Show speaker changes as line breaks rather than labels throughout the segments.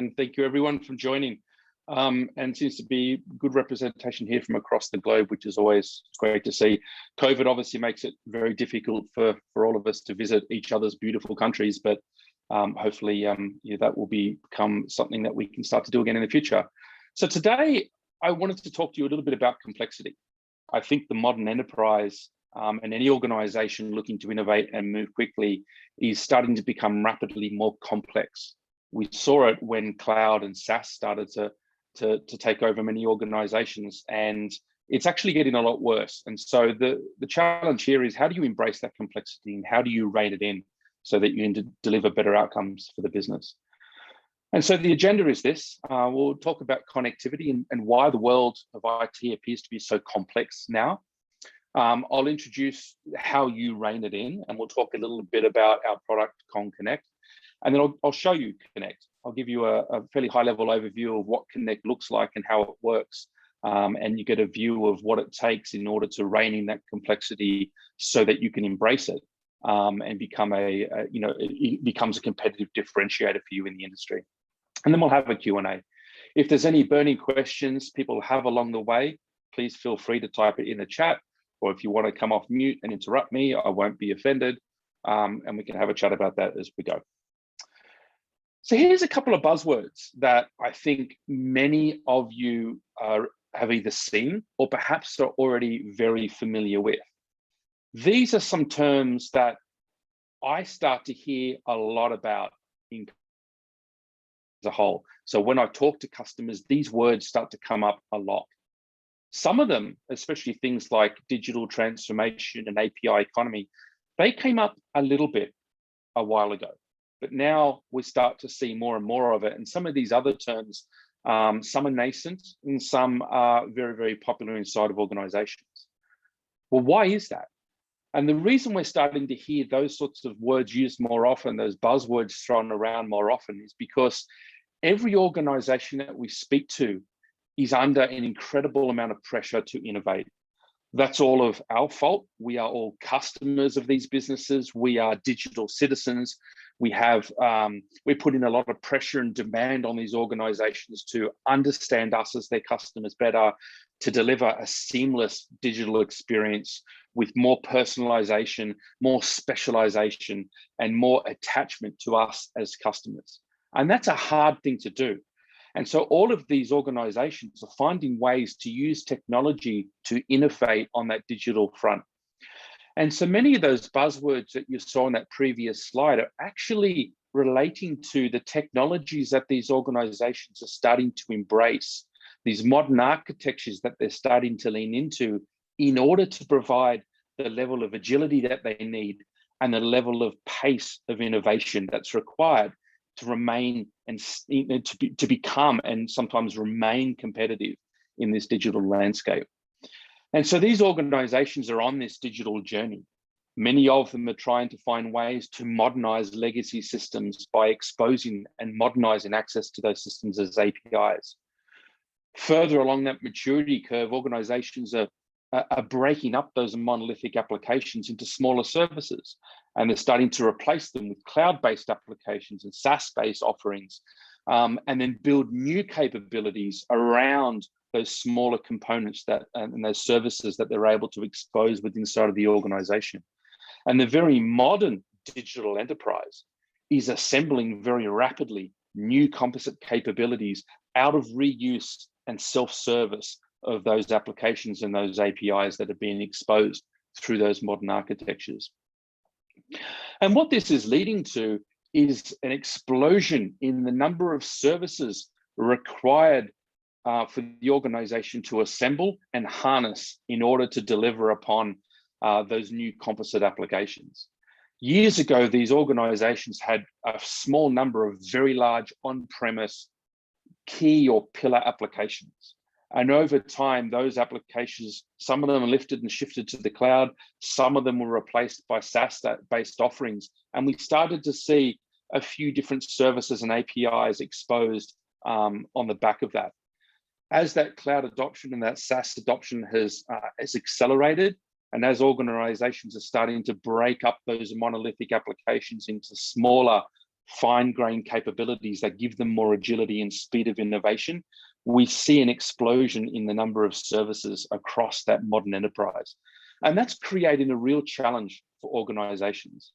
and thank you everyone for joining. And seems to be good representation here from across the globe, which is always great to see. COVID obviously makes it very difficult for all of us to visit each other's beautiful countries, but hopefully that will become something that we can start to do again in the future. So today, I wanted to talk to you a little bit about complexity. I think the modern enterprise and any organization looking to innovate and move quickly is starting to become rapidly more complex. We saw it when cloud and SaaS started to take over many organizations, and it's actually getting a lot worse. And so the challenge here is, how do you embrace that complexity and how do you rein it in so that you can deliver better outcomes for the business? And so the agenda is this. We'll talk about connectivity and why the world of IT appears to be so complex now. I'll introduce how you rein it in, and we'll talk a little bit about our product, Kong Konnect. And then I'll show you Konnect. I'll give you a fairly high-level overview of what Konnect looks like and how it works. And you get a view of what it takes in order to rein in that complexity so that you can embrace it and become it becomes a competitive differentiator for you in the industry. And then we'll have a Q&A. If there's any burning questions people have along the way, please feel free to type it in the chat, or if you want to come off mute and interrupt me, I won't be offended, and we can have a chat about that as we go. So here's a couple of buzzwords that I think many of you have either seen or perhaps are already very familiar with. These are some terms that I start to hear a lot about in as a whole. So when I talk to customers, these words start to come up a lot. Some of them, especially things like digital transformation and API economy, they came up a little bit a while ago, but now we start to see more and more of it. And some of these other terms, some are nascent and some are very, very popular inside of organizations. Well, why is that? And the reason we're starting to hear those sorts of words used more often, those buzzwords thrown around more often, is because every organization that we speak to is under an incredible amount of pressure to innovate. That's all of our fault. We are all customers of these businesses. We are digital citizens. We're putting a lot of pressure and demand on these organizations to understand us as their customers better, to deliver a seamless digital experience with more personalization, more specialization, and more attachment to us as customers. And that's a hard thing to do. And so all of these organizations are finding ways to use technology to innovate on that digital front. And so many of those buzzwords that you saw on that previous slide are actually relating to the technologies that these organizations are starting to embrace, these modern architectures that they're starting to lean into in order to provide the level of agility that they need and the level of pace of innovation that's required to remain and to become and sometimes remain competitive in this digital landscape. And so these organizations are on this digital journey. Many of them are trying to find ways to modernize legacy systems by exposing and modernizing access to those systems as APIs. Further along that maturity curve, organizations are breaking up those monolithic applications into smaller services, and they're starting to replace them with cloud-based applications and SaaS-based offerings, and then build new capabilities around those smaller components and those services that they're able to expose within inside of the organization. And the very modern digital enterprise is assembling very rapidly new composite capabilities out of reuse and self-service of those applications and those APIs that are being exposed through those modern architectures. And what this is leading to is an explosion in the number of services required for the organization to assemble and harness in order to deliver upon those new composite applications. Years ago, these organizations had a small number of very large on-premise key or pillar applications. And over time, those applications, some of them are lifted and shifted to the cloud, some of them were replaced by SaaS-based offerings. And we started to see a few different services and APIs exposed on the back of that. As that cloud adoption and that SaaS adoption has accelerated, and as organizations are starting to break up those monolithic applications into smaller fine-grained capabilities that give them more agility and speed of innovation, we see an explosion in the number of services across that modern enterprise. And that's creating a real challenge for organizations.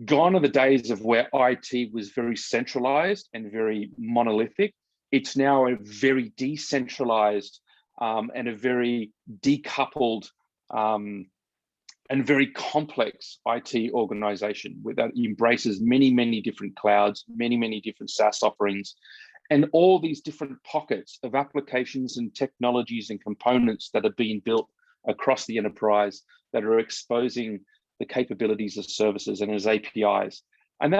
Gone are the days of where IT was very centralized and very monolithic. It's now a very decentralized and a very decoupled and very complex IT organization that embraces many, many different clouds, many, many different SaaS offerings, and all these different pockets of applications and technologies and components that are being built across the enterprise that are exposing the capabilities of services and as APIs. And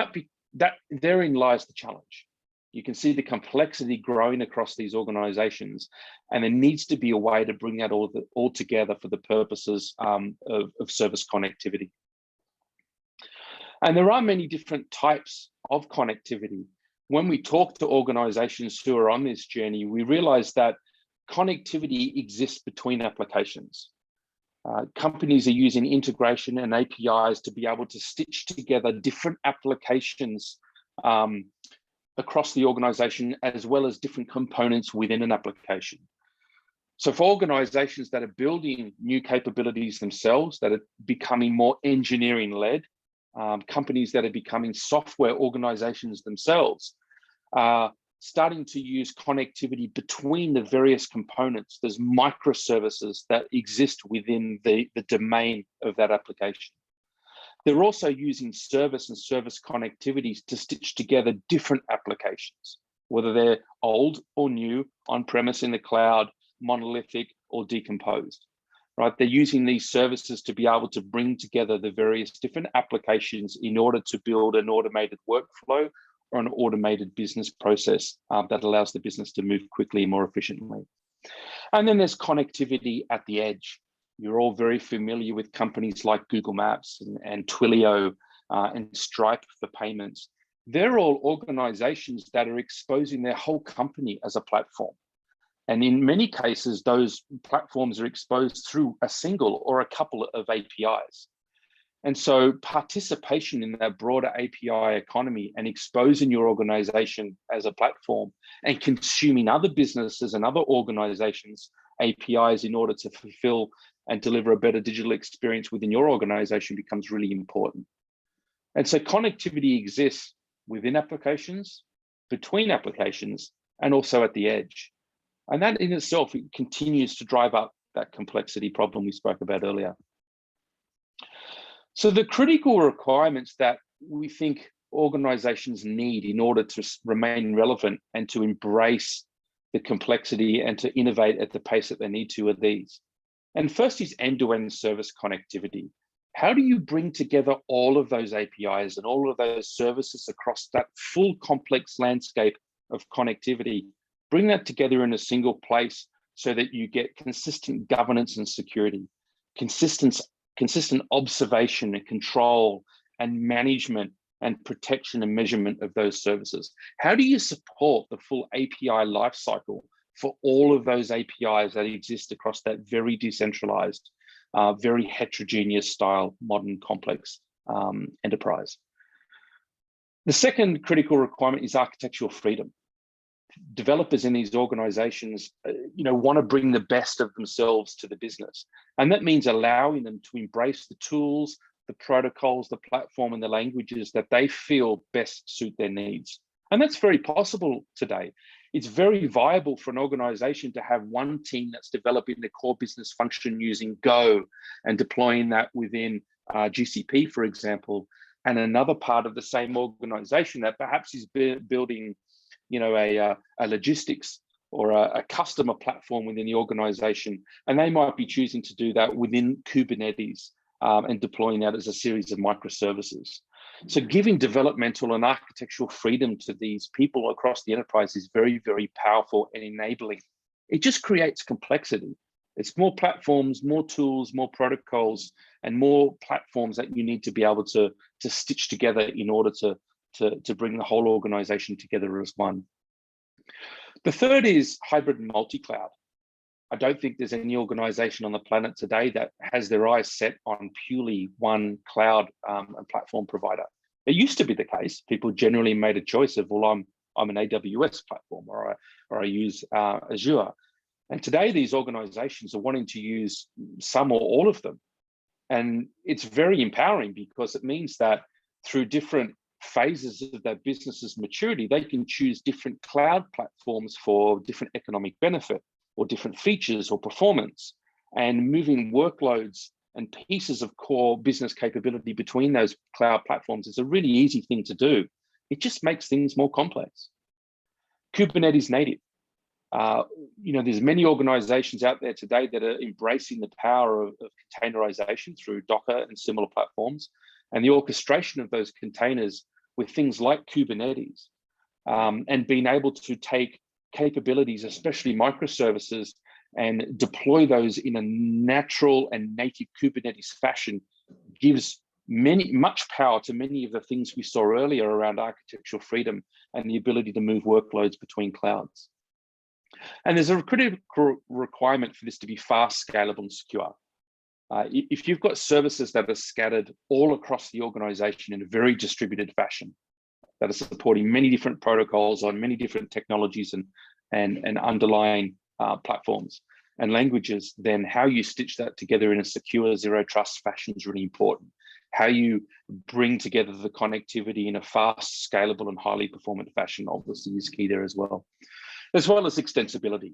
therein lies the challenge. You can see the complexity growing across these organizations, and there needs to be a way to bring that all together for the purposes of service connectivity. And there are many different types of connectivity. When we talk to organizations who are on this journey, we realize that connectivity exists between applications. Companies are using integration and APIs to be able to stitch together different applications across the organization, as well as different components within an application. So for organizations that are building new capabilities themselves, that are becoming more engineering-led, companies that are becoming software organizations themselves, starting to use connectivity between the various components. There's microservices that exist within the domain of that application. They're also using service and service connectivities to stitch together different applications, whether they're old or new, on-premise, in the cloud, monolithic or decomposed, right? They're using these services to be able to bring together the various different applications in order to build an automated workflow or an automated business process that allows the business to move quickly and more efficiently. And then there's connectivity at the edge. You're all very familiar with companies like Google Maps and Twilio and Stripe for payments. They're all organizations that are exposing their whole company as a platform. And in many cases, those platforms are exposed through a single or a couple of APIs. And so participation in that broader API economy and exposing your organization as a platform and consuming other businesses and other organizations' APIs in order to fulfill and deliver a better digital experience within your organization becomes really important. And so connectivity exists within applications, between applications, and also at the edge. And that in itself, it continues to drive up that complexity problem we spoke about earlier. So the critical requirements that we think organizations need in order to remain relevant and to embrace the complexity and to innovate at the pace that they need to are these. And first is end-to-end service connectivity. How do you bring together all of those APIs and all of those services across that full complex landscape of connectivity? Bring that together in a single place so that you get consistent governance and security, consistent observation and control and management and protection and measurement of those services. How do you support the full API lifecycle for all of those APIs that exist across that very decentralized, very heterogeneous style, modern, complex enterprise? The second critical requirement is architectural freedom. Developers in these organizations, want to bring the best of themselves to the business. And that means allowing them to embrace the tools, the protocols, the platform, and the languages that they feel best suit their needs. And that's very possible today. It's very viable for an organization to have one team that's developing the core business function using Go and deploying that within GCP, for example, and another part of the same organization that perhaps is building a logistics or a customer platform within the organization, and they might be choosing to do that within Kubernetes and deploying that as a series of microservices. So giving developmental and architectural freedom to these people across the enterprise is very, very powerful and enabling. It just creates complexity. It's more platforms, more tools, more protocols, and more platforms that you need to be able to stitch together in order to bring the whole organization together as one. The third is hybrid and multi-cloud. I don't think there's any organization on the planet today that has their eyes set on purely one cloud and platform provider. It used to be the case. People generally made a choice of, well, I'm an AWS platform, or I use Azure. And today these organizations are wanting to use some or all of them. And it's very empowering because it means that through different phases of their business's maturity, they can choose different cloud platforms for different economic benefit or different features or performance, and moving workloads and pieces of core business capability between those cloud platforms is a really easy thing to do. It just makes things more complex. Kubernetes native. There's many organizations out there today that are embracing the power of containerization through Docker and similar platforms, and the orchestration of those containers with things like Kubernetes, and being able to take capabilities, especially microservices, and deploy those in a natural and native Kubernetes fashion gives much power to many of the things we saw earlier around architectural freedom and the ability to move workloads between clouds. And there's a critical requirement for this to be fast, scalable, and secure. If you've got services that are scattered all across the organization in a very distributed fashion, that are supporting many different protocols on many different technologies and underlying platforms and languages, then how you stitch that together in a secure, zero trust fashion is really important. How you bring together the connectivity in a fast, scalable, and highly performant fashion obviously is key there as well as extensibility.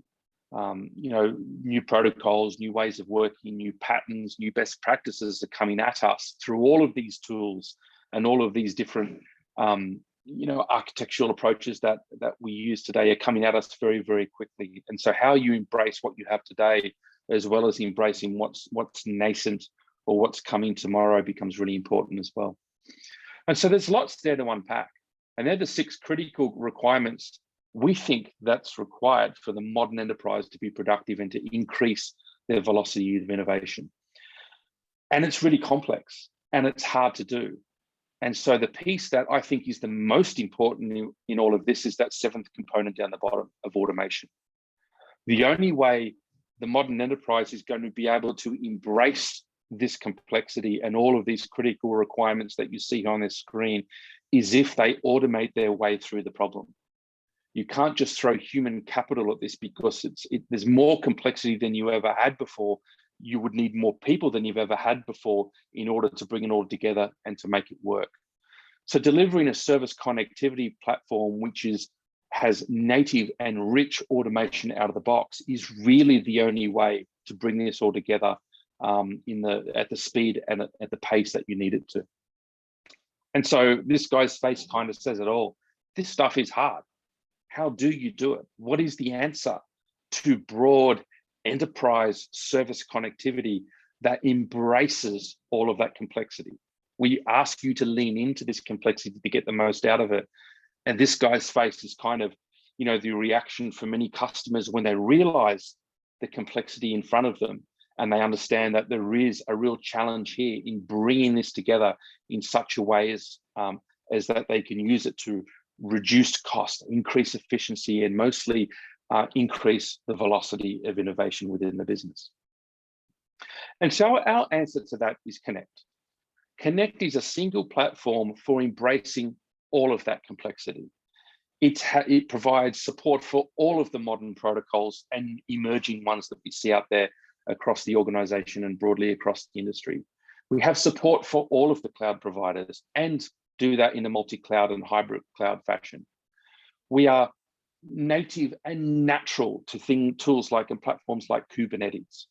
New protocols, new ways of working, new patterns, new best practices are coming at us through all of these tools and all of these different architectural approaches that we use today are coming at us very, very quickly. And so how you embrace what you have today, as well as embracing what's nascent or what's coming tomorrow, becomes really important as well. And so there's lots there to unpack. And they're the 6 critical requirements we think that's required for the modern enterprise to be productive and to increase their velocity of innovation. And it's really complex and it's hard to do. And so the piece that I think is the most important in all of this is that 7th component down the bottom of automation. The only way the modern enterprise is going to be able to embrace this complexity and all of these critical requirements that you see on this screen is if they automate their way through the problem. You can't just throw human capital at this because there's more complexity than you ever had before. You would need more people than you've ever had before in order to bring it all together and to make it work. So delivering a service connectivity platform which has native and rich automation out of the box is really the only way to bring this all together at the speed and at the pace that you need it to. And so this guy's face kind of says it all. This stuff is hard. How do you do it? What is the answer to broad enterprise service connectivity that embraces all of that complexity? We ask you to lean into this complexity to get the most out of it. And this guy's face is kind of, the reaction for many customers when they realize the complexity in front of them and they understand that there is a real challenge here in bringing this together in such a way as that they can use it to reduce cost, increase efficiency, and mostly increase the velocity of innovation within the business. And so our answer to that is Konnect. Konnect is a single platform for embracing all of that complexity. It provides support for all of the modern protocols and emerging ones that we see out there across the organization and broadly across the industry. We have support for all of the cloud providers and do that in a multi-cloud and hybrid cloud fashion. We are native and natural to tools like and platforms like Kubernetes.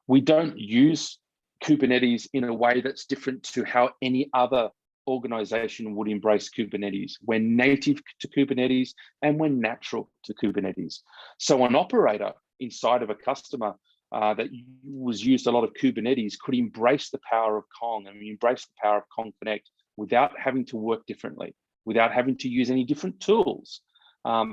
We don't use Kubernetes in a way that's different to how any other organization would embrace Kubernetes. We're native to Kubernetes and we're natural to Kubernetes. So an operator inside of a customer that was used a lot of Kubernetes could embrace the power of Kong and embrace the power of Kong Konnect without having to work differently, without having to use any different tools.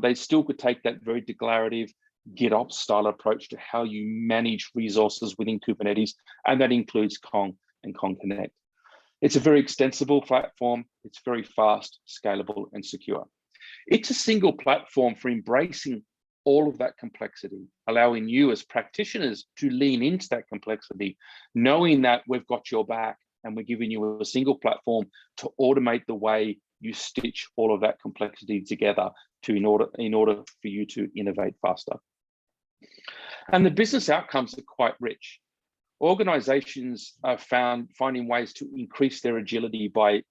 They still could take that very declarative GitOps style approach to how you manage resources within Kubernetes, and that includes Kong and Kong Konnect. It's a very extensible platform. It's very fast, scalable, and secure. It's a single platform for embracing all of that complexity, allowing you as practitioners to lean into that complexity, knowing that we've got your back and we're giving you a single platform to automate the way you stitch all of that complexity together in order for you to innovate faster. And the business outcomes are quite rich. Organizations are finding ways to increase their agility by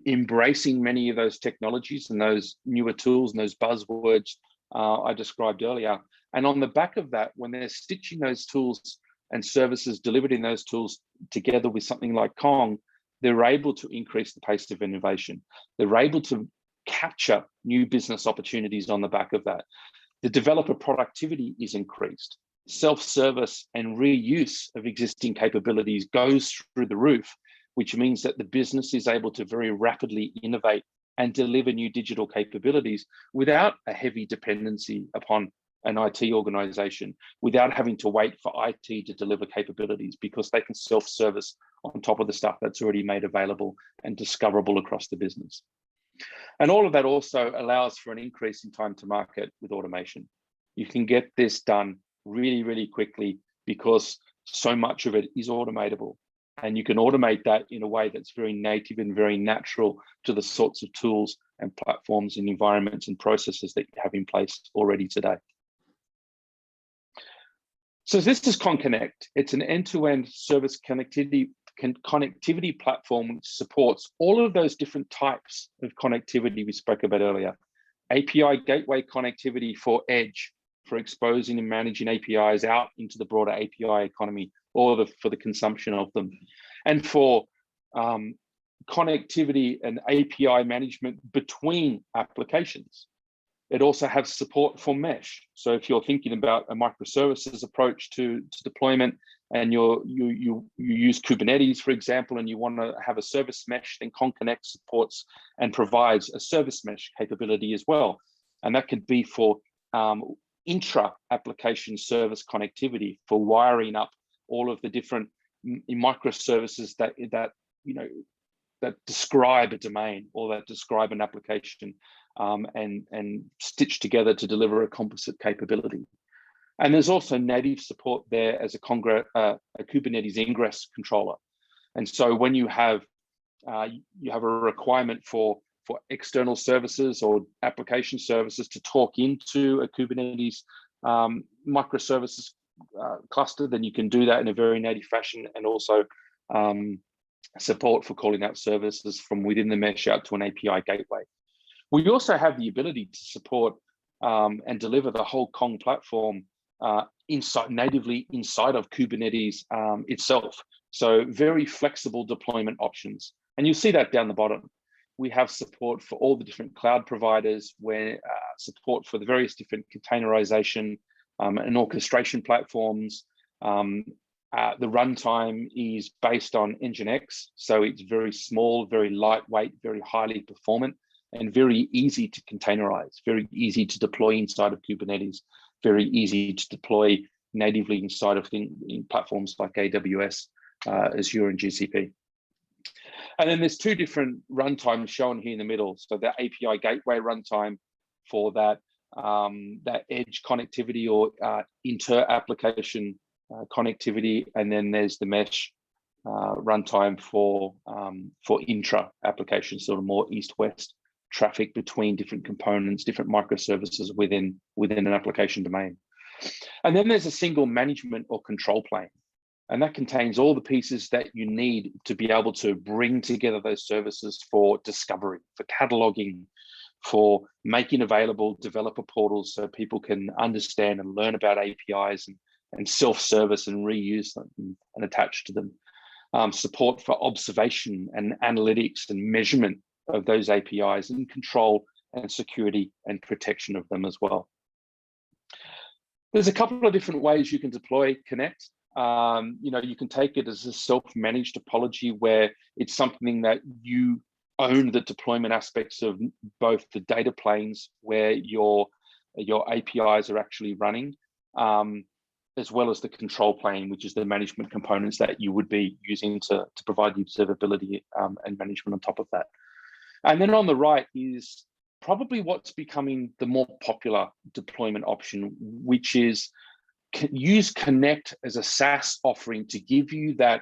embracing many of those technologies and those newer tools and those buzzwords I described earlier. And on the back of that, when they're stitching those tools and services delivered in those tools together with something like Kong, they're able to increase the pace of innovation. They're able to capture new business opportunities on the back of that. The developer productivity is increased. Self-service and reuse of existing capabilities goes through the roof, which means that the business is able to very rapidly innovate and deliver new digital capabilities without a heavy dependency upon an IT organization, without having to wait for IT to deliver capabilities, because they can self-service on top of the stuff that's already made available and discoverable across the business. And all of that also allows for an increase in time to market with automation. You can get this done really, really quickly because so much of it is automatable. And you can automate that in a way that's very native and very natural to the sorts of tools and platforms and environments and processes that you have in place already today. So this is Kong Konnect. It's an end-to-end service connectivity platform which supports all of those different types of connectivity we spoke about earlier. API gateway connectivity for edge, for exposing and managing APIs out into the broader API economy, or for the consumption of them. And for connectivity and API management between applications. It also has support for mesh. So if you're thinking about a microservices approach to deployment, and you use Kubernetes, for example, and you want to have a service mesh, then Kong Konnect supports and provides a service mesh capability as well. And that could be for intra-application service connectivity, for wiring up all of the different microservices that describe a domain or that describe an application, and stitch together to deliver a composite capability. And there's also native support there as a Kubernetes ingress controller. And so when you have a requirement for external services or application services to talk into a Kubernetes microservices cluster, then you can do that in a very native fashion, and also support for calling out services from within the mesh out to an API gateway. We also have the ability to support and deliver the whole Kong platform natively inside of Kubernetes itself. So very flexible deployment options. And you'll see that down the bottom. We have support for all the different cloud providers, where support for the various different containerization and orchestration platforms. The runtime is based on Nginx, so it's very small, very lightweight, very highly performant, and very easy to containerize, very easy to deploy inside of Kubernetes, very easy to deploy natively inside of platforms like AWS, Azure, and GCP. And then there's two different runtimes shown here in the middle. So the API gateway runtime for that edge connectivity or inter-application connectivity, and then there's the mesh runtime for intra-application, sort of more east-west traffic between different components, different microservices within an application domain. And then there's a single management or control plane, and that contains all the pieces that you need to be able to bring together those services for discovery, for cataloging, for making available developer portals so people can understand and learn about APIs and self-service and reuse them and attach to them. Support for observation and analytics and measurement of those APIs, and control and security and protection of them as well. There's a couple of different ways you can deploy Konnect. You can take it as a self-managed topology where it's something that you own the deployment aspects of, both the data planes where your APIs are actually running, as well as the control plane, which is the management components that you would be using to provide the observability and management on top of that. And then on the right is probably what's becoming the more popular deployment option, which is use Konnect as a SaaS offering to give you that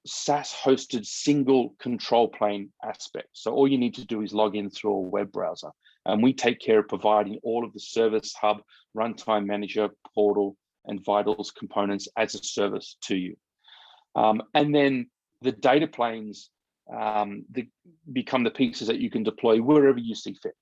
SaaS hosted single control plane aspect. So all you need to do is log in through a web browser, and we take care of providing all of the Service Hub, Runtime Manager, Portal, and Vitals components as a service to you. And then the data planes become the pieces that you can deploy wherever you see fit.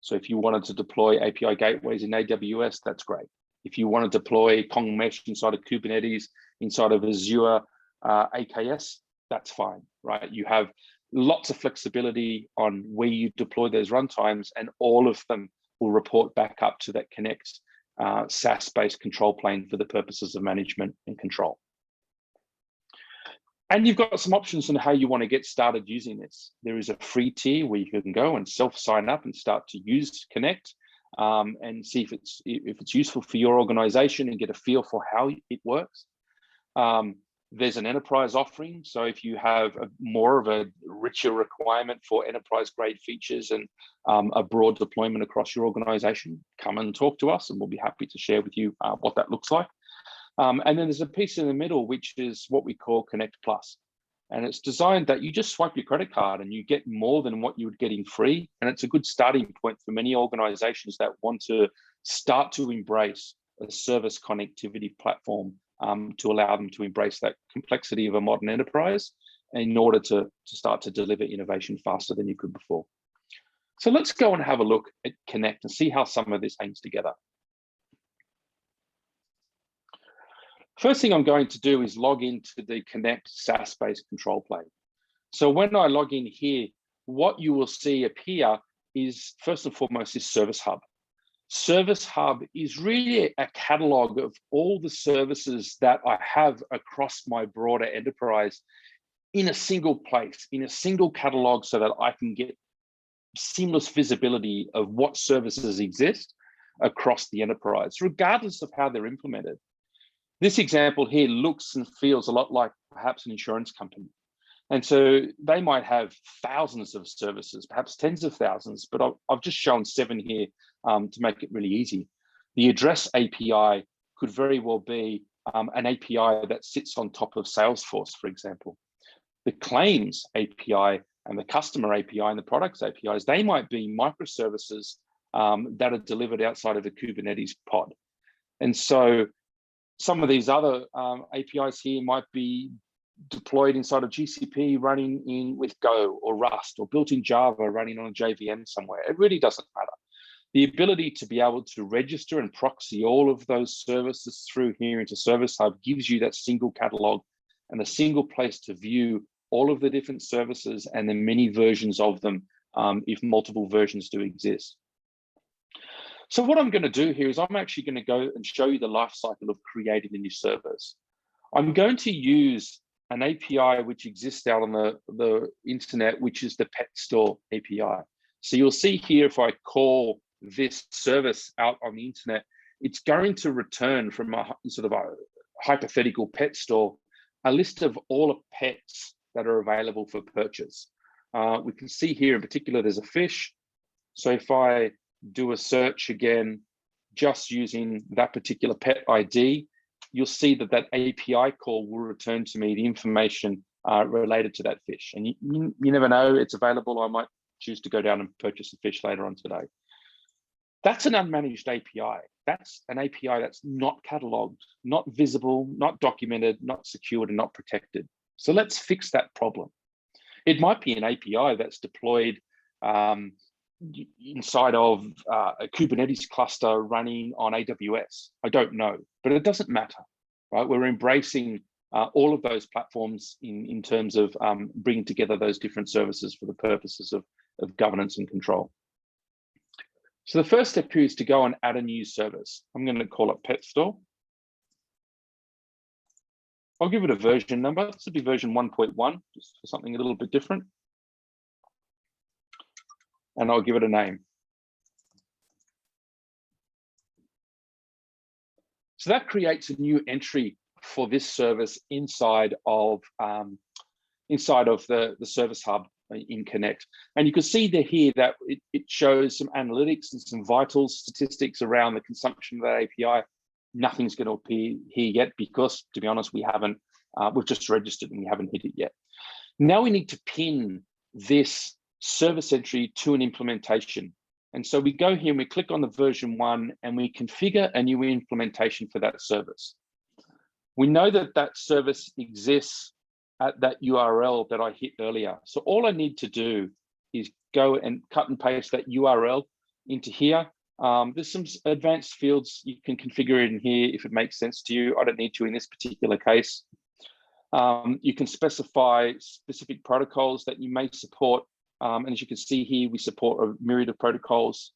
So if you wanted to deploy API gateways in AWS, that's great. If you want to deploy Kong Mesh inside of Kubernetes, inside of Azure AKS, that's fine, right? You have lots of flexibility on where you deploy those runtimes, and all of them will report back up to that Konnect SaaS-based control plane for the purposes of management and control. And you've got some options on how you want to get started using this. There is a free tier where you can go and self-sign up and start to use Konnect and see if it's useful for your organization and get a feel for how it works. There's an enterprise offering. So if you have more of a richer requirement for enterprise grade features and a broad deployment across your organization, come and talk to us and we'll be happy to share with you what that looks like. And then there's a piece in the middle, which is what we call Konnect Plus. And it's designed that you just swipe your credit card and you get more than what you would get in free. And it's a good starting point for many organizations that want to start to embrace a service connectivity platform to allow them to embrace that complexity of a modern enterprise in order to start to deliver innovation faster than you could before. So let's go and have a look at Konnect and see how some of this hangs together. First thing I'm going to do is log into the Konnect SaaS-based control plane. So when I log in here, what you will see appear is, first and foremost, is Service Hub. Service Hub is really a catalog of all the services that I have across my broader enterprise in a single place, in a single catalog, so that I can get seamless visibility of what services exist across the enterprise, regardless of how they're implemented. This example here looks and feels a lot like perhaps an insurance company. And so they might have thousands of services, perhaps tens of thousands, but I've just shown 7 here to make it really easy. The address API could very well be an API that sits on top of Salesforce, for example. The claims API and the customer API and the products APIs, they might be microservices that are delivered outside of a Kubernetes pod. And so some of these other APIs here might be deployed inside of GCP running in with Go or Rust, or built in Java running on a JVM somewhere. It really doesn't matter. The ability to be able to register and proxy all of those services through here into Service Hub gives you that single catalog and a single place to view all of the different services and the many versions of them if multiple versions do exist. So what I'm going to do here is I'm actually going to go and show you the life cycle of creating a new service. I'm going to use an API which exists out on the internet, which is the Pet Store API. So you'll see here, if I call this service out on the internet, it's going to return from a sort of a hypothetical pet store a list of all the pets that are available for purchase. We can see here in particular, there's a fish. So if I do a search again, just using that particular pet ID, you'll see that that API call will return to me the information related to that fish. And you never know, it's available. I might choose to go down and purchase a fish later on today. That's an unmanaged API. That's an API that's not cataloged, not visible, not documented, not secured, and not protected. So let's fix that problem. It might be an API that's deployed inside of a Kubernetes cluster running on AWS. I don't know, but it doesn't matter, right? We're embracing all of those platforms in terms of bringing together those different services for the purposes of governance and control. So the first step here is to go and add a new service. I'm going to call it Pet Store. I'll give it a version number. This will be version 1.1, just for something a little bit different. And I'll give it a name. So that creates a new entry for this service inside of the Service Hub in Konnect. And you can see here that it shows some analytics and some vital statistics around the consumption of that API. Nothing's going to appear here yet because, to be honest, we haven't We've just registered and we haven't hit it yet. Now we need to pin this service entry to an implementation. And so we go here and we click on the version 1 and we configure a new implementation for that service. We know that that service exists at that URL that I hit earlier. So all I need to do is go and cut and paste that URL into here. There's some advanced fields you can configure it in here if it makes sense to you. I don't need to in this particular case. You can specify specific protocols that you may support. And as you can see here, we support a myriad of protocols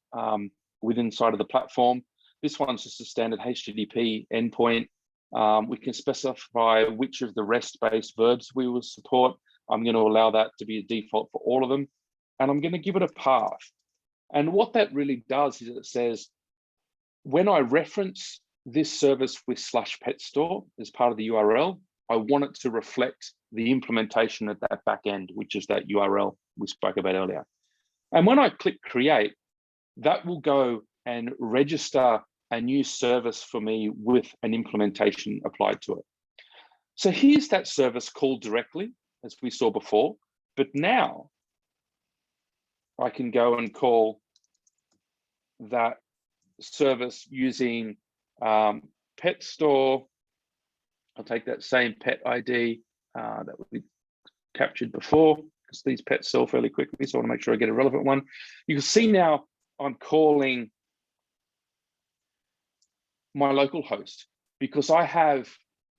within inside of the platform. This one's just a standard HTTP endpoint. We can specify which of the REST-based verbs we will support. I'm going to allow that to be a default for all of them. And I'm going to give it a path. And what that really does is it says, when I reference this service with /petstore as part of the URL, I want it to reflect the implementation at that back end, which is that URL we spoke about earlier. And when I click create, that will go and register a new service for me with an implementation applied to it. So here's that service called directly, as we saw before, but now I can go and call that service using pet store. I'll take that same pet ID that we captured before, because these pets sell fairly quickly, so I want to make sure I get a relevant one. You can see now I'm calling my local host, because I have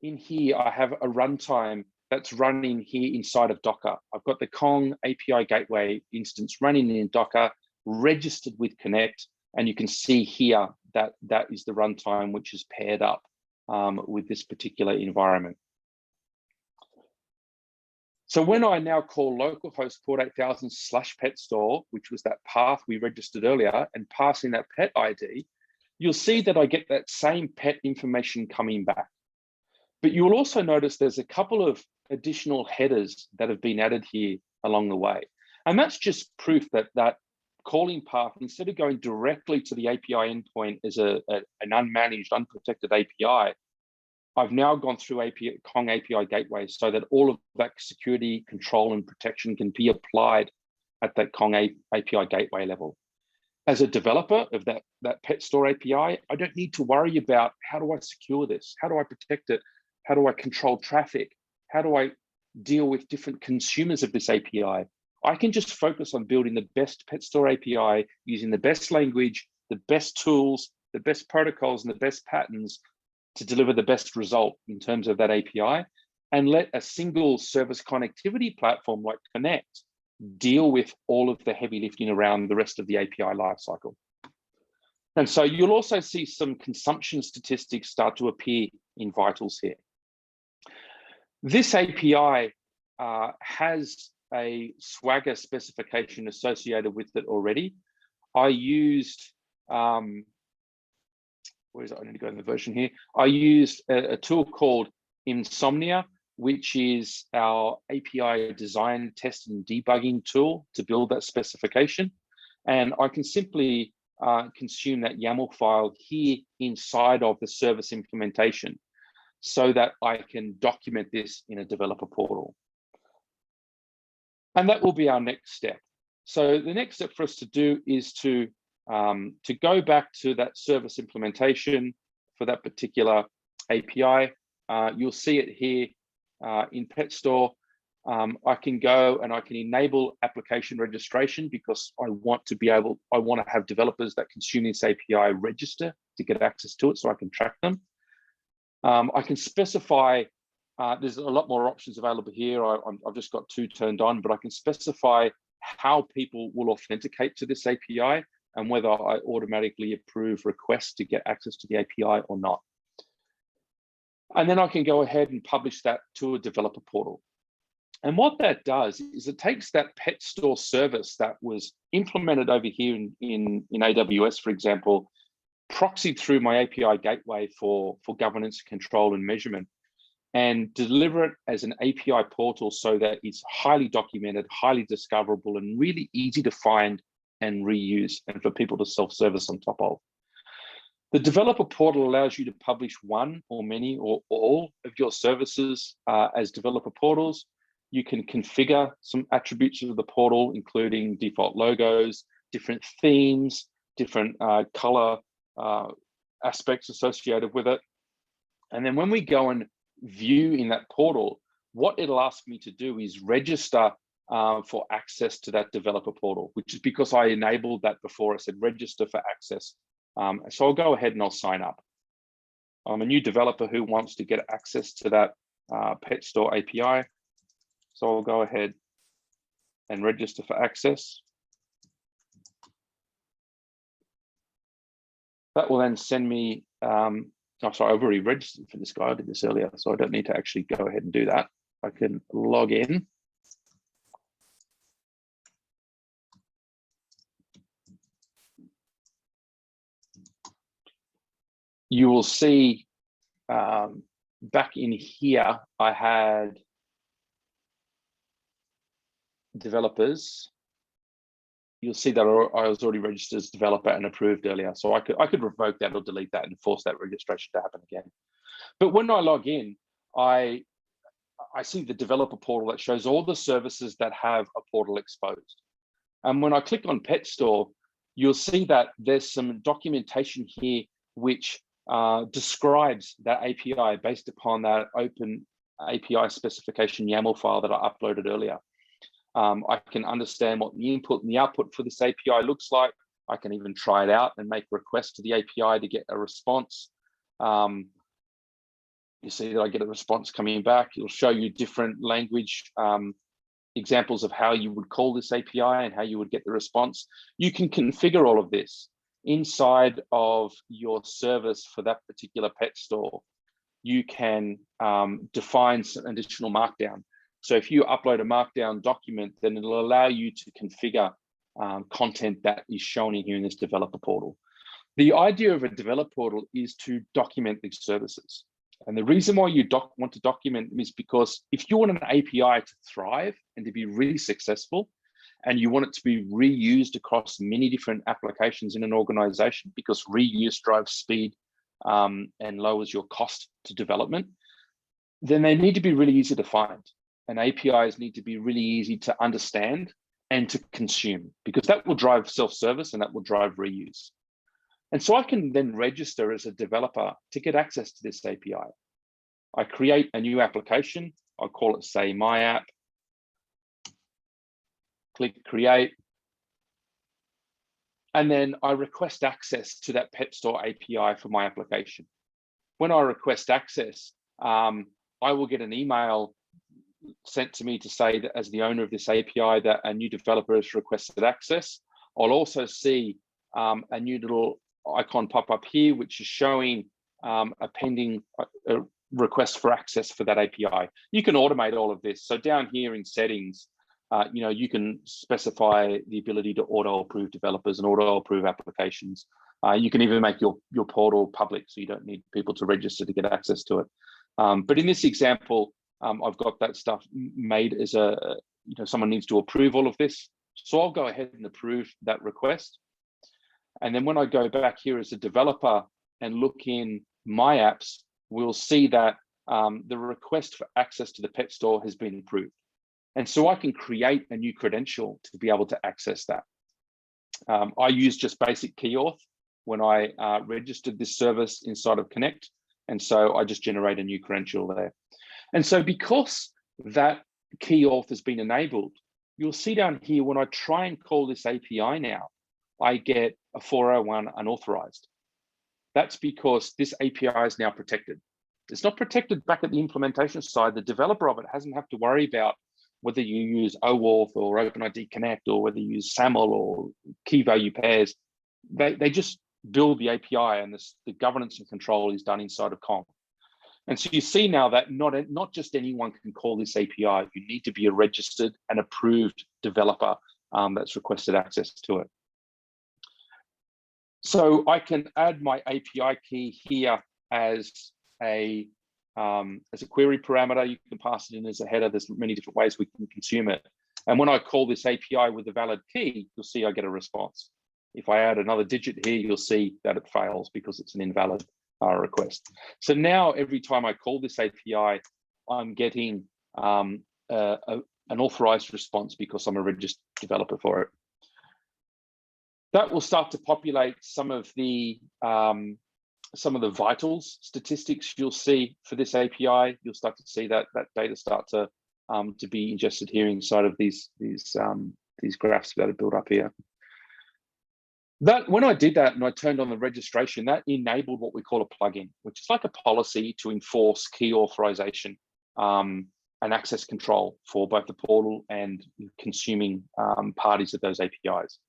in here, I have a runtime that's running here inside of Docker. I've got the Kong API gateway instance running in Docker, registered with Konnect, and you can see here that that is the runtime which is paired up with this particular environment. So when I now call localhost port 8000 /petstore, which was that path we registered earlier, and passing that pet ID, you'll see that I get that same pet information coming back. But you'll also notice there's a couple of additional headers that have been added here along the way. And that's just proof that that calling path, instead of going directly to the API endpoint as an unmanaged, unprotected API, I've now gone through Kong API gateway so that all of that security, control, and protection can be applied at that Kong API gateway level. As a developer of that pet store API, I don't need to worry about how do I secure this? How do I protect it? How do I control traffic? How do I deal with different consumers of this API? I can just focus on building the best pet store API using the best language, the best tools, the best protocols, and the best patterns to deliver the best result in terms of that API, and let a single service connectivity platform like Konnect deal with all of the heavy lifting around the rest of the API lifecycle. And so you'll also see some consumption statistics start to appear in Vitals here. This API has a Swagger specification associated with it already. I used, where is it? I need to go in the version here. I used a tool called Insomnia, which is our API design, test, and debugging tool to build that specification. And I can simply consume that YAML file here inside of the service implementation so that I can document this in a developer portal. And that will be our next step. So the next step for us to do is to go back to that service implementation for that particular API. You'll see it here in Pet Store. I can go and I can enable application registration because I want to have developers that consume this API register to get access to it so I can track them. I can specify, there's a lot more options available here. I've just got 2 turned on, but I can specify how people will authenticate to this API and whether I automatically approve requests to get access to the API or not. And then I can go ahead and publish that to a developer portal. And what that does is it takes that pet store service that was implemented over here in AWS, for example, proxied through my API gateway for governance, control, and measurement, and deliver it as an API portal so that it's highly documented, highly discoverable, and really easy to find and reuse, and for people to self-service on top of. The developer portal allows you to publish one or many or all of your services as developer portals. You can configure some attributes of the portal, including default logos, different themes, different color aspects associated with it. And then when we go and view in that portal, what it'll ask me to do is register for access to that developer portal, which is because I enabled that before. I said register for access. So I'll go ahead and I'll sign up. I'm a new developer who wants to get access to that pet store API. So I'll go ahead and register for access. That will then send me, oh, sorry, I've already registered for this guy. I did this earlier, so I don't need to actually go ahead and do that. I can log in. You will see back in here, I had developers. You'll see that I was already registered as developer and approved earlier. So I could revoke that or delete that and force that registration to happen again. But when I log in, I see the developer portal that shows all the services that have a portal exposed. And when I click on Pet Store, you'll see that there's some documentation here which describes that API based upon that open API specification YAML file that I uploaded earlier. I can understand what the input and the output for this API looks like. I can even try it out and make requests to the API to get a response. You see that I get a response coming back. It'll show you different language examples of how you would call this API and how you would get the response. You can configure all of this inside of your service for that particular pet store. You can define some additional markdown. So if you upload a markdown document, then it'll allow you to configure content that is shown in here in this developer portal. The idea of a developer portal is to document these services. And the reason why you want to document them is because if you want an API to thrive and to be really successful, and you want it to be reused across many different applications in an organization, because reuse drives speed and lowers your cost to development, then they need to be really easy to find. And APIs need to be really easy to understand and to consume, because that will drive self-service and that will drive reuse. And so I can then register as a developer to get access to this API. I create a new application. I'll call it, say, My App. Click Create. And then I request access to that pet store API for my application. When I request access, I will get an email sent to me to say that as the owner of this API that a new developer has requested access. I'll also see a new little icon pop up here, which is showing a pending request for access for that API. You can automate all of this. So down here in settings, you can specify the ability to auto-approve developers and auto-approve applications. You can even make your portal public, so you don't need people to register to get access to it. But in this example, I've got that stuff made as someone needs to approve all of this. So I'll go ahead and approve that request. And then when I go back here as a developer and look in My Apps, we'll see that the request for access to the pet store has been approved. And so I can create a new credential to be able to access that. I use just basic key auth when I registered this service inside of Konnect. And so I just generate a new credential there. And so because that key auth has been enabled, you'll see down here, when I try and call this API now, I get a 401 unauthorized. That's because this API is now protected. It's not protected back at the implementation side. The developer of it hasn't have to worry about whether you use OAuth or OpenID Connect or whether you use SAML or key value pairs. They just build the API, and the governance and control is done inside of Kong. And so you see now that not just anyone can call this API. You need to be a registered and approved developer that's requested access to it. So I can add my API key here as a query parameter. You can pass it in as a header. There's many different ways we can consume it. And when I call this API with a valid key, you'll see I get a response. If I add another digit here, you'll see that it fails because it's an invalid request. So now every time I call this API, I'm getting an authorized response because I'm a registered developer for it. That will start to populate some of the vitals statistics you'll see for this API. You'll start to see that data start to be ingested here inside of these graphs that are built up here. That when I did that and I turned on the registration, that enabled what we call a plugin, which is like a policy to enforce key authorization and access control for both the portal and consuming parties of those APIs.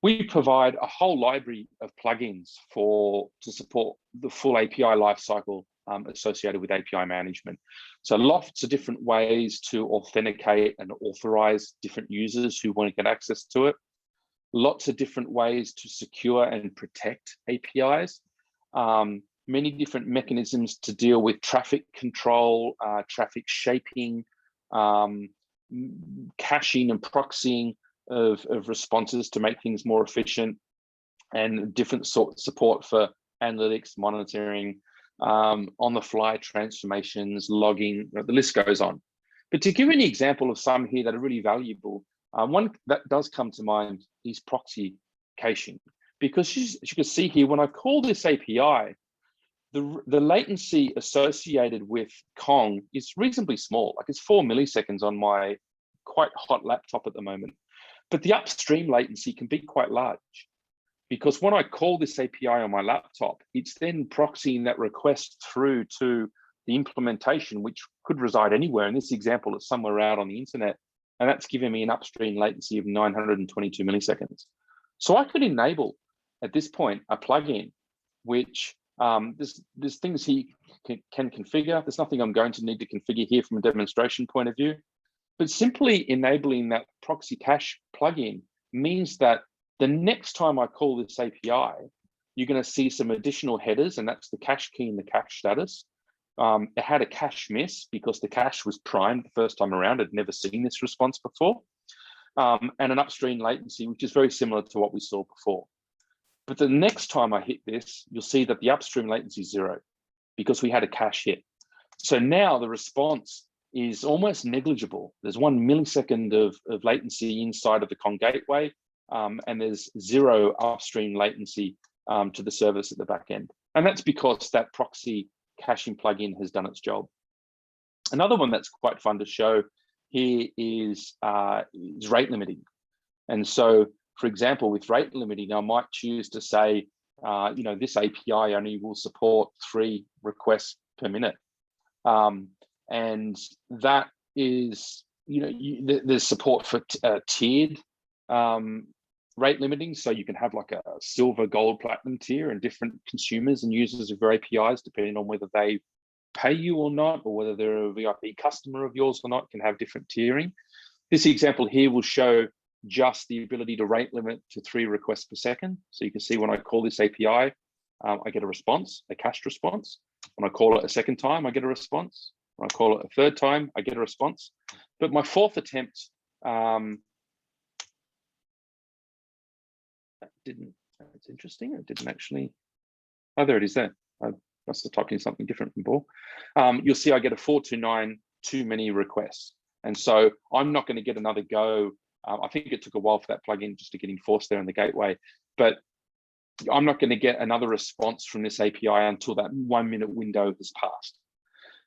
We provide a whole library of plugins to support the full API lifecycle associated with API management. So lots of different ways to authenticate and authorize different users who want to get access to it. Lots of different ways to secure and protect APIs. Many different mechanisms to deal with traffic control, traffic shaping, caching and proxying of responses to make things more efficient, and different support for analytics, monitoring, on-the-fly transformations, logging, the list goes on. But to give you an example of some here that are really valuable, one that does come to mind is proxy caching, because as you can see here, when I call this API, the latency associated with Kong is reasonably small. Like it's 4 milliseconds on my quite hot laptop at the moment. But the upstream latency can be quite large, because when I call this API on my laptop, it's then proxying that request through to the implementation, which could reside anywhere. In this example, it's somewhere out on the internet, and that's giving me an upstream latency of 922 milliseconds. So I could enable, at this point, a plugin, which there's things he can configure. There's nothing I'm going to need to configure here from a demonstration point of view. But simply enabling that proxy cache plugin means that the next time I call this API, you're going to see some additional headers, and that's the cache key and the cache status. It had a cache miss because the cache was primed the first time around. I'd never seen this response before. And an upstream latency, which is very similar to what we saw before. But the next time I hit this, you'll see that the upstream latency is 0 because we had a cache hit. So now the response is almost negligible. There's 1 millisecond of latency inside of the Kong gateway, and there's 0 upstream latency to the service at the back end. And that's because that proxy caching plugin has done its job. Another one that's quite fun to show here is rate limiting. And so, for example, with rate limiting, I might choose to say, this API only will support 3 requests per minute. And that is, there's support for tiered rate limiting. So you can have like a silver, gold, platinum tier, and different consumers and users of your APIs, depending on whether they pay you or not, or whether they're a VIP customer of yours or not, can have different tiering. This example here will show just the ability to rate limit to 3 requests per second. So you can see when I call this API, I get a response, a cached response. When I call it a second time, I get a response. When I call it a third time, I get a response. But my 4th attempt, it's interesting, it didn't actually, oh, there it is there. I must have typed in something different from Paul. You'll see I get a 429 too many requests. And so I'm not going to get another go. I think it took a while for that plugin just to get enforced there in the gateway, but I'm not going to get another response from this API until that 1 minute window has passed.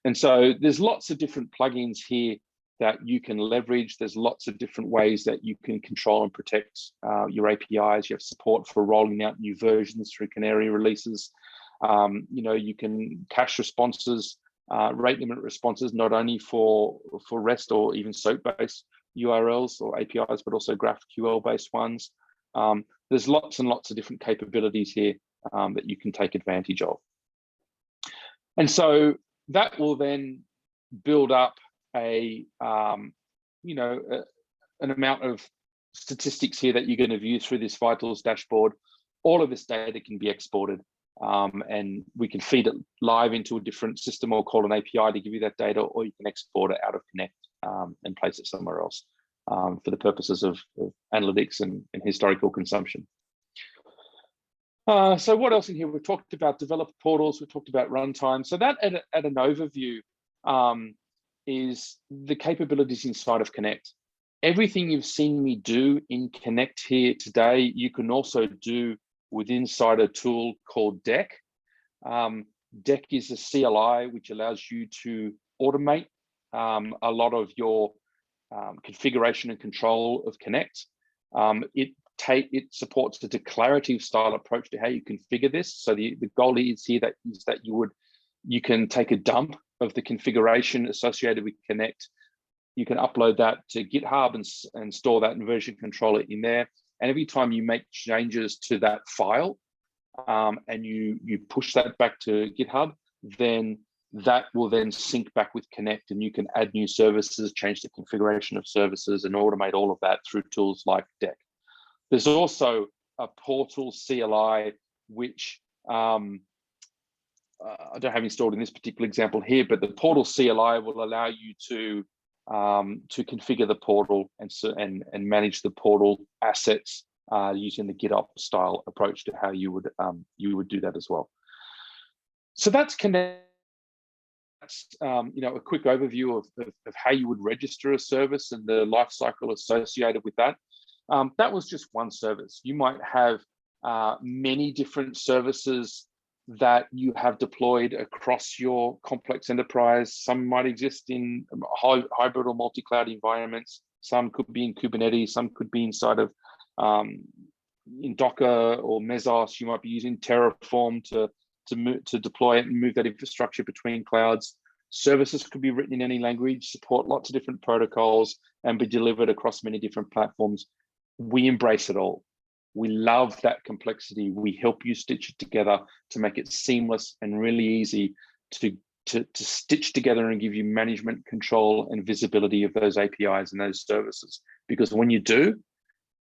And so there's lots of different plugins here that you can leverage. There's lots of different ways that you can control and protect your APIs. You have support for rolling out new versions through Canary releases. You can cache responses, rate limit responses, not only for REST or even SOAP-based URLs or APIs, but also GraphQL-based ones. There's lots and lots of different capabilities here that you can take advantage of. And so that will then build up an amount of statistics here that you're going to view through this vitals dashboard. All of this data can be exported, and we can feed it live into a different system or call an API to give you that data, or you can export it out of Konnect and place it somewhere else for the purposes of analytics and historical consumption. So what else in here? We've talked about developer portals, we've talked about runtime. So that at an overview is the capabilities inside of Konnect. Everything you've seen me do in Konnect here today, you can also do inside a tool called Deck. Deck is a CLI which allows you to automate a lot of your configuration and control of Konnect. It supports a declarative style approach to how you configure this. So the goal is here is that you can take a dump of the configuration associated with Konnect. You can upload that to GitHub and store that in version controller in there. And every time you make changes to that file and you push that back to GitHub, then that will then sync back with Konnect, and you can add new services, change the configuration of services, and automate all of that through tools like Deck. There's also a portal CLI, which I don't have installed in this particular example here, but the portal CLI will allow you to configure the portal and manage the portal assets using the GitOps style approach to how you would do that as well. So that's Konnect. That's a quick overview of how you would register a service and the life cycle associated with that. That was just one service. You might have many different services that you have deployed across your complex enterprise. Some might exist in hybrid or multi-cloud environments. Some could be in Kubernetes. Some could be inside of in Docker or Mesos. You might be using Terraform to deploy it and move that infrastructure between clouds. Services could be written in any language, support lots of different protocols, and be delivered across many different platforms. We embrace it all. We love that complexity. We help you stitch it together to make it seamless and really easy to stitch together and give you management control and visibility of those APIs and those services. Because when you do,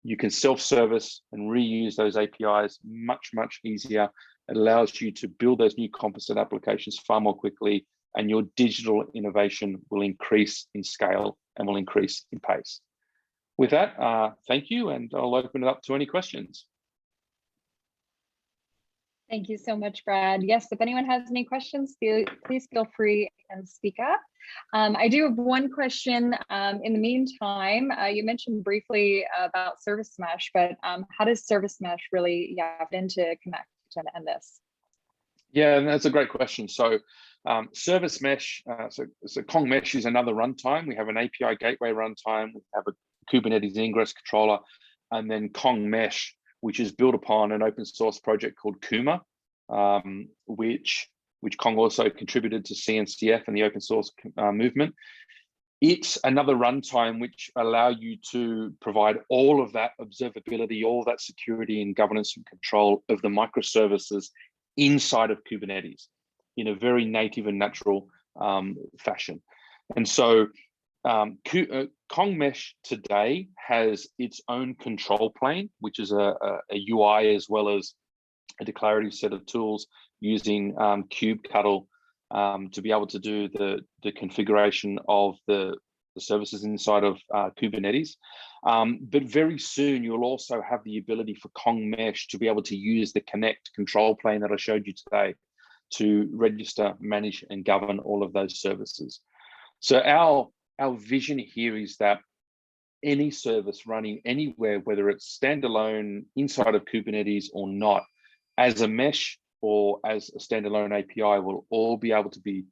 you can self-service and reuse those APIs much, much easier. It allows you to build those new composite applications far more quickly, and your digital innovation will increase in scale and will increase in pace. With that, thank you, and I'll open it up to any questions.
Thank you so much, Brad. Yes, if anyone has any questions, please feel free and speak up. I do have one question. In the meantime, you mentioned briefly about Service Mesh, but how does Service Mesh really fit into Konnect and this?
Yeah, that's a great question. So Service Mesh, so Kong Mesh is another runtime. We have an API gateway runtime. We have a Kubernetes ingress controller, and then Kong Mesh, which is built upon an open source project called Kuma, which Kong also contributed to CNCF and the open source movement. It's another runtime which allow you to provide all of that observability, all that security and governance and control of the microservices inside of Kubernetes in a very native and natural fashion. And so Kong Mesh today has its own control plane, which is a UI as well as a declarative set of tools using kubectl to be able to do the configuration of the services inside of Kubernetes. But very soon, you'll also have the ability for Kong Mesh to be able to use the Konnect control plane that I showed you today to register, manage, and govern all of those services. So our vision here is that any service running anywhere, whether it's standalone inside of Kubernetes or not, as a mesh or as a standalone API, will all be able to be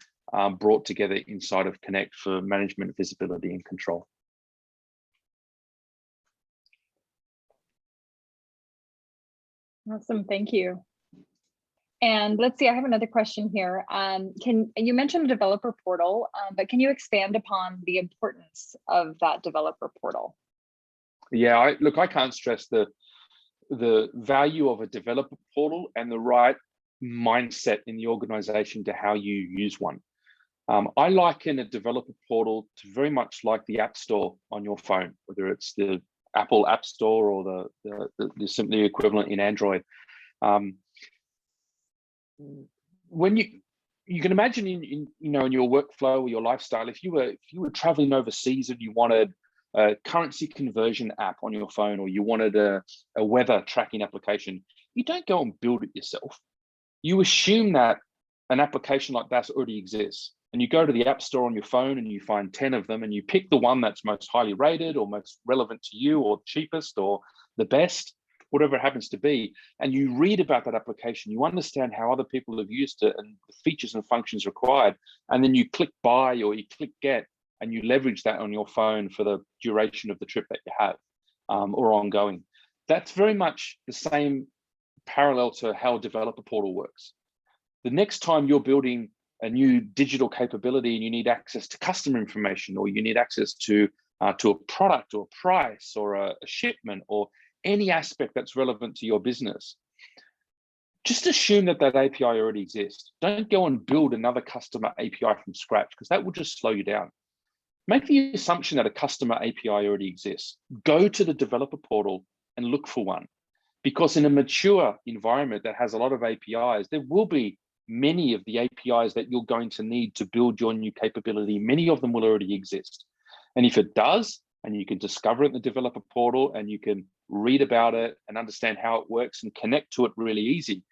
brought together inside of Konnect for management, visibility, and control.
Awesome, thank you. And let's see, I have another question here. You mentioned a developer portal, but can you expand upon the importance of that developer portal?
Yeah, I can't stress the value of a developer portal and the right mindset in the organization to how you use one. I liken a developer portal to very much like the App Store on your phone, whether it's the Apple App Store or the simply equivalent in Android. When you can imagine in your workflow or your lifestyle, if you were traveling overseas and you wanted a currency conversion app on your phone, or you wanted a weather tracking application, you don't go and build it yourself. You assume that an application like that already exists. And you go to the App Store on your phone and you find 10 of them, and you pick the one that's most highly rated or most relevant to you, or cheapest, or the best, whatever it happens to be. And you read about that application, you understand how other people have used it and the features and functions required. And then you click buy or you click get, and you leverage that on your phone for the duration of the trip that you have, or ongoing. That's very much the same parallel to how a developer portal works. The next time you're building a new digital capability and you need access to customer information, or you need access to a product or a price or a shipment or any aspect that's relevant to your business, just assume that that API already exists. Don't go and build another customer API from scratch, because that will just slow you down. Make the assumption that a customer API already exists. Go to the developer portal and look for one, because in a mature environment that has a lot of APIs, there will be many of the APIs that you're going to need to build your new capability. Many of them will already exist. And if it does, and you can discover it in the developer portal, and you can read about it and understand how it works and connect to it really easy,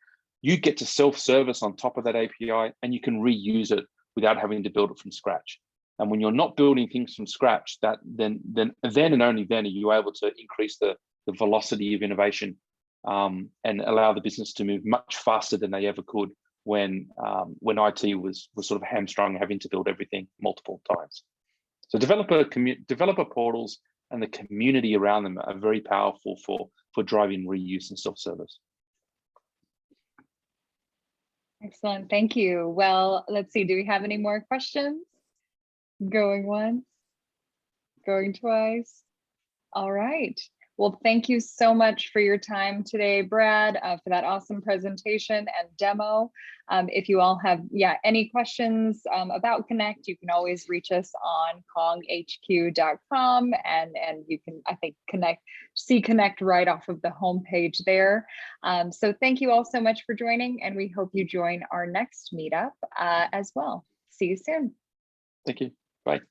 you get to self-service on top of that API, and you can reuse it without having to build it from scratch. And when you're not building things from scratch, that then and only then are you able to increase the velocity of innovation, and allow the business to move much faster than they ever could when IT was sort of hamstrung, having to build everything multiple times. So developer portals and the community around them are very powerful for driving reuse and self-service.
Excellent, thank you. Well, let's see, do we have any more questions? Going once, going twice. All right. Well, thank you so much for your time today, Brad, for that awesome presentation and demo. If you all have any questions about Konnect, you can always reach us on konghq.com, and you can, I think, see Konnect right off of the homepage there. So thank you all so much for joining, and we hope you join our next meetup as well. See you soon.
Thank you. Bye.